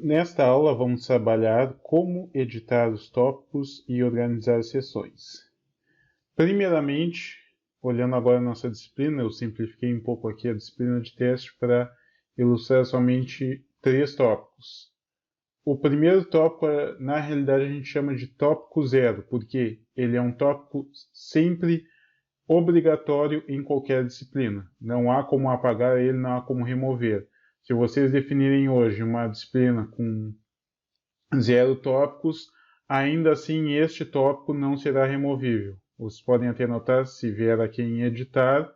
Nesta aula vamos trabalhar como editar os tópicos e organizar sessões. Primeiramente, olhando agora a nossa disciplina, eu simplifiquei um pouco aqui a disciplina de teste para ilustrar somente 3 tópicos. O primeiro tópico, na realidade, a gente chama de tópico zero, porque ele é um tópico sempre obrigatório em qualquer disciplina. Não há como apagar ele, não há como remover. Se vocês definirem hoje uma disciplina com 0 tópicos, ainda assim este tópico não será removível. Vocês podem até notar, se vier aqui em editar,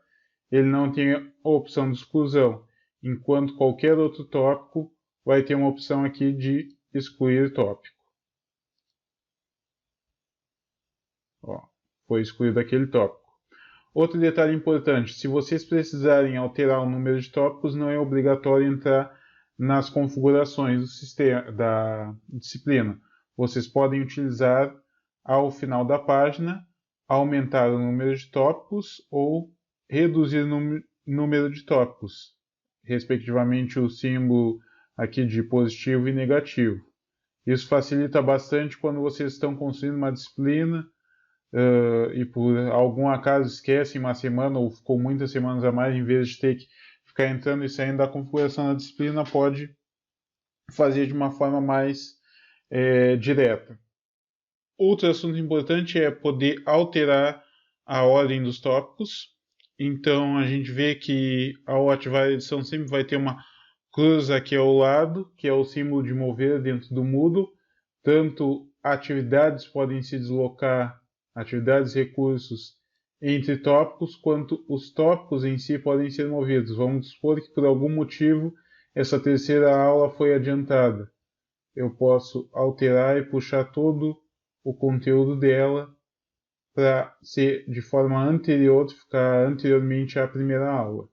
ele não tem a opção de exclusão, enquanto qualquer outro tópico vai ter uma opção aqui de excluir tópico. Ó, foi excluído aquele tópico. Outro detalhe importante, se vocês precisarem alterar o número de tópicos, não é obrigatório entrar nas configurações do sistema, da disciplina. Vocês podem utilizar ao final da página, aumentar o número de tópicos ou reduzir o número de tópicos, respectivamente o símbolo aqui de positivo e negativo. Isso facilita bastante quando vocês estão construindo uma disciplina e por algum acaso esquecem uma semana ou ficou muitas semanas a mais, em vez de ter que ficar entrando e saindo da configuração da disciplina, pode fazer de uma forma mais direta. Outro assunto importante é poder alterar a ordem dos tópicos. Então a gente vê que ao ativar a edição sempre vai ter uma cruz aqui ao lado, que é o símbolo de mover dentro do Moodle. Tanto atividades podem se deslocar, atividades e recursos entre tópicos, quanto os tópicos em si podem ser movidos. Vamos supor que por algum motivo essa terceira aula foi adiantada. Eu posso alterar e puxar todo o conteúdo dela para ser de forma anterior, ficar anteriormente à primeira aula.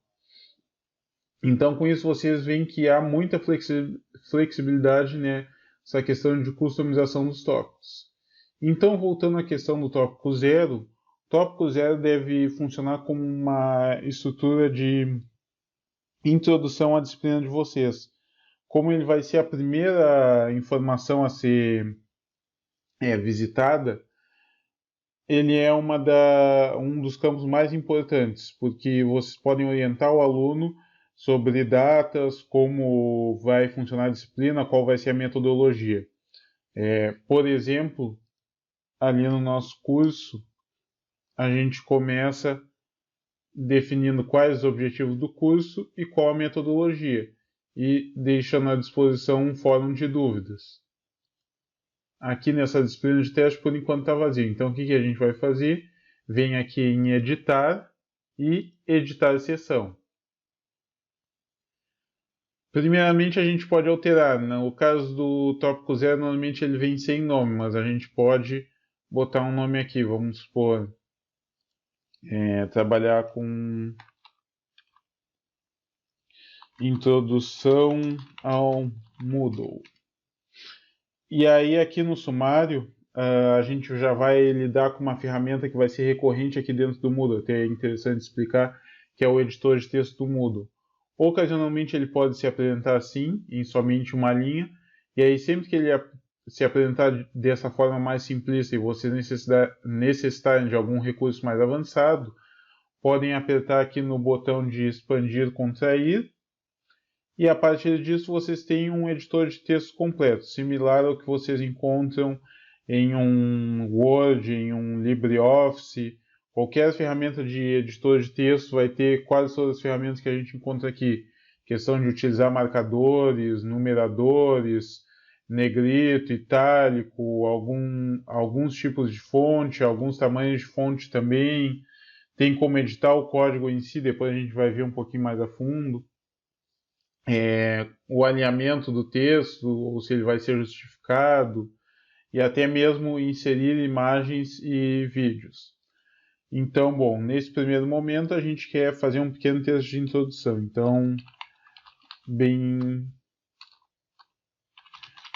Então, com isso, vocês veem que há muita flexibilidade nessa questão de customização dos tópicos. Então, voltando à questão do tópico zero, o tópico zero deve funcionar como uma estrutura de introdução à disciplina de vocês. Como ele vai ser a primeira informação a ser visitada, ele é um dos campos mais importantes, porque vocês podem orientar o aluno sobre datas, como vai funcionar a disciplina, qual vai ser a metodologia. Por exemplo, ali no nosso curso, a gente começa definindo quais os objetivos do curso e qual a metodologia, e deixando à disposição um fórum de dúvidas. Aqui nessa disciplina de teste, por enquanto está vazio. Então, o que a gente vai fazer? Vem aqui em editar e editar sessão. Primeiramente, a gente pode alterar. No caso do tópico zero, normalmente ele vem sem nome, mas a gente pode botar um nome aqui. Vamos supor, trabalhar com introdução ao Moodle. E aí aqui no sumário, a gente já vai lidar com uma ferramenta que vai ser recorrente aqui dentro do Moodle. Até é interessante explicar, que é o editor de texto do Moodle. Ocasionalmente ele pode se apresentar assim, em somente uma linha, e aí sempre que ele se apresentar dessa forma mais simplista e vocês necessitarem de algum recurso mais avançado, podem apertar aqui no botão de expandir, contrair, e a partir disso vocês têm um editor de texto completo, similar ao que vocês encontram em um Word, em um LibreOffice. Qualquer ferramenta de editor de texto vai ter quase todas as ferramentas que a gente encontra aqui. Questão de utilizar marcadores, numeradores, negrito, itálico, alguns tipos de fonte, alguns tamanhos de fonte também. Tem como editar o código em si, depois a gente vai ver um pouquinho mais a fundo. O alinhamento do texto, ou se ele vai ser justificado, e até mesmo inserir imagens e vídeos. Então, bom, nesse primeiro momento a gente quer fazer um pequeno texto de introdução. Então,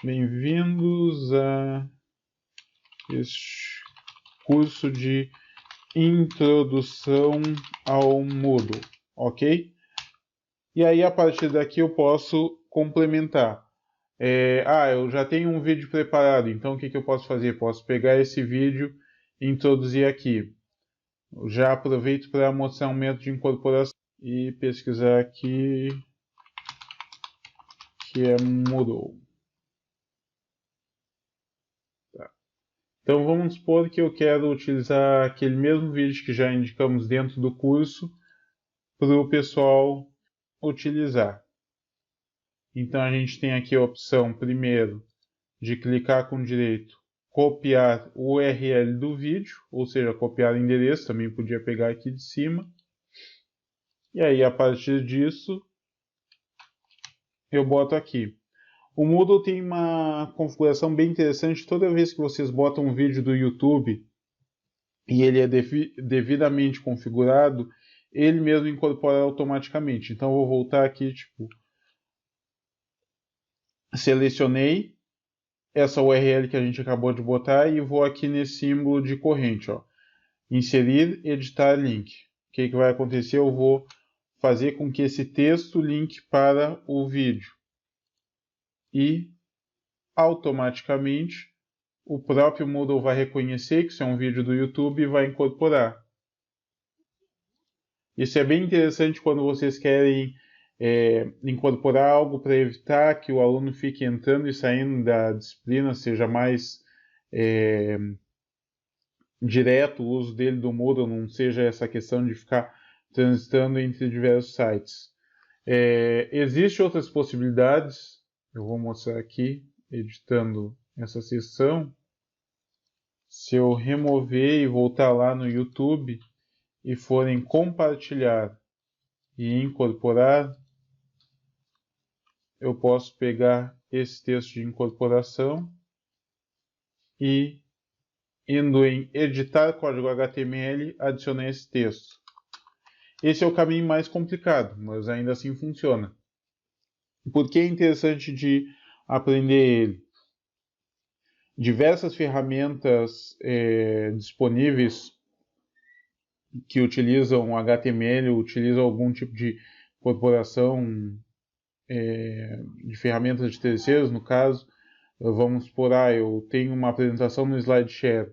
bem-vindos a este curso de introdução ao Moodle, ok? E aí, a partir daqui, eu posso complementar. eu já tenho um vídeo preparado, então o que eu posso fazer? Posso pegar esse vídeo e introduzir aqui. Eu já aproveito para mostrar um método de incorporação e pesquisar aqui, que é Moodle. Tá. Então vamos supor que eu quero utilizar aquele mesmo vídeo que já indicamos dentro do curso para o pessoal utilizar. Então a gente tem aqui a opção, primeiro, de clicar com direito, copiar o URL do vídeo, ou seja, copiar o endereço, também podia pegar aqui de cima. E aí, a partir disso, eu boto aqui. O Moodle tem uma configuração bem interessante. Toda vez que vocês botam um vídeo do YouTube e ele é devidamente configurado, ele mesmo incorpora automaticamente. Então, eu vou voltar aqui, selecionei essa URL que a gente acabou de botar e vou aqui nesse símbolo de corrente, ó. Inserir, editar link. O que vai acontecer? Eu vou fazer com que esse texto linke para o vídeo. E automaticamente o próprio Moodle vai reconhecer que isso é um vídeo do YouTube e vai incorporar. Isso é bem interessante quando vocês querem incorporar algo para evitar que o aluno fique entrando e saindo da disciplina, seja mais direto o uso dele do Moodle, não seja essa questão de ficar transitando entre diversos sites. Existem outras possibilidades, eu vou mostrar aqui, editando essa seção. Se eu remover e voltar lá no YouTube e for em compartilhar e incorporar, eu posso pegar esse texto de incorporação e, indo em editar código HTML, adicionar esse texto. Esse é o caminho mais complicado, mas ainda assim funciona. Por que é interessante de aprender ele? Diversas ferramentas disponíveis que utilizam HTML, utilizam algum tipo de incorporação de ferramentas de terceiros, no caso, vamos supor, eu tenho uma apresentação no SlideShare.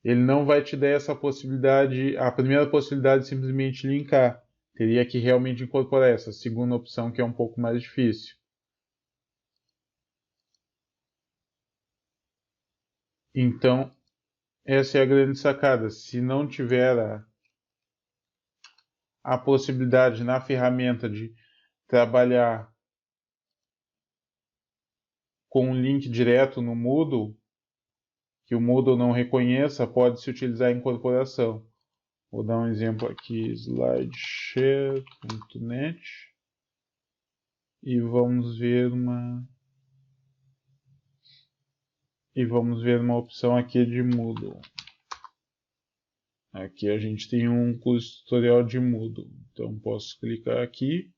Ele não vai te dar essa possibilidade, a primeira possibilidade é simplesmente linkar. Teria que realmente incorporar essa segunda opção, que é um pouco mais difícil. Então, essa é a grande sacada. Se não tiver a possibilidade na ferramenta de trabalhar com um link direto no Moodle, que o Moodle não reconheça, pode-se utilizar a incorporação. Vou dar um exemplo aqui, slideshare.net, e vamos ver uma opção aqui de Moodle. Aqui a gente tem um curso tutorial de Moodle, então posso clicar aqui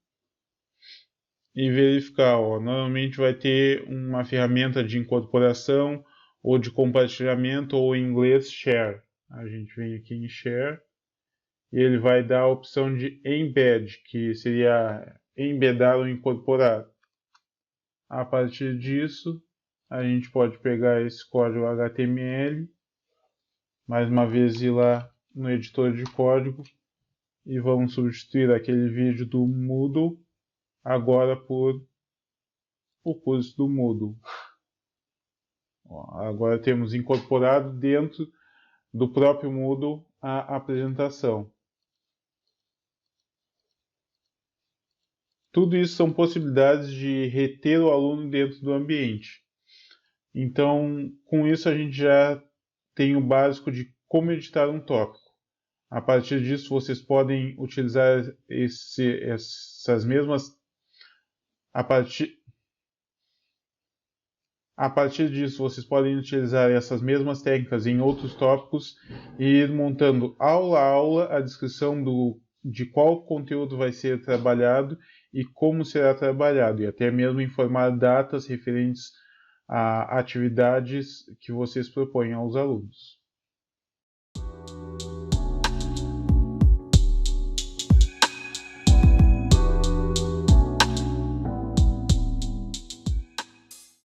e verificar. Normalmente vai ter uma ferramenta de incorporação ou de compartilhamento, ou em inglês Share. A gente vem aqui em Share e ele vai dar a opção de Embed, que seria embedar ou incorporar. A partir disso, a gente pode pegar esse código HTML, mais uma vez ir lá no editor de código e vamos substituir aquele vídeo do Moodle agora por o curso do Moodle. Agora temos incorporado dentro do próprio Moodle a apresentação. Tudo isso são possibilidades de reter o aluno dentro do ambiente. Então, com isso a gente já tem o básico de como editar um tópico. A partir disso, vocês podem utilizar essas mesmas... A partir disso, vocês podem utilizar essas mesmas técnicas em outros tópicos e ir montando aula a aula a descrição de qual conteúdo vai ser trabalhado e como será trabalhado, e até mesmo informar datas referentes a atividades que vocês propõem aos alunos.